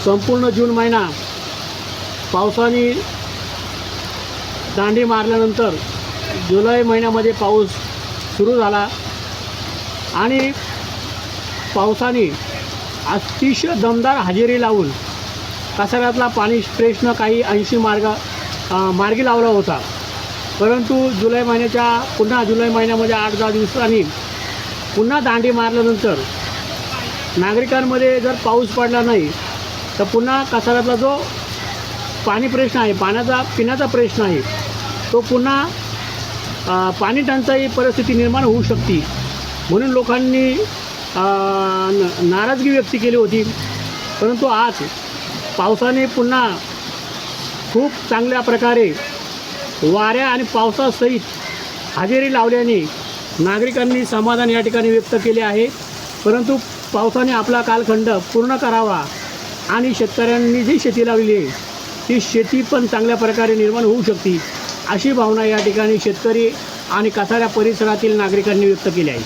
संपूर्ण जून महिना पावसाने दांडी मारल्यानंतर जुलै महिन्यामध्ये पाऊस सुरू झाला आणि पावसाने अतिशय दमदार हजेरी लावून कसाऱ्यातला पाणी प्रश्न काही 80 मार्गी लावला होता. परंतु जुलै महिन्यामध्ये 8-10 दिवसांनी पुन्हा दांडी मारल्यानंतर नागरिकांमध्ये जर पाऊस पडला नाही तर पुन्हा कसाऱ्यातला जो पाणी प्रश्न आहे, पिण्याचा प्रश्न आहे, तो पुन्हा पाणी टंचाई परिस्थिती निर्माण होऊ शकते. म्हणून लोकांनी नाराजगी व्यक्त केली होती. परंतु आज पावसाने पुन्हा खूप चांगल्या प्रकारे वाऱ्या आणि पावसासहित हजेरी लावल्याने नागरिकांनी समाधान या ठिकाणी व्यक्त केले आहे. परंतु पावसाने आपला कालखंड पूर्ण करावा आणि शेतकऱ्यांनी जी शेती लावलेली आहे ती शेती पण चांगल्या प्रकारे निर्माण होऊ शकते, अशी भावना या ठिकाणी शेतकरी आणि कसाऱ्या परिसरातील नागरिकांनी व्यक्त केली आहे.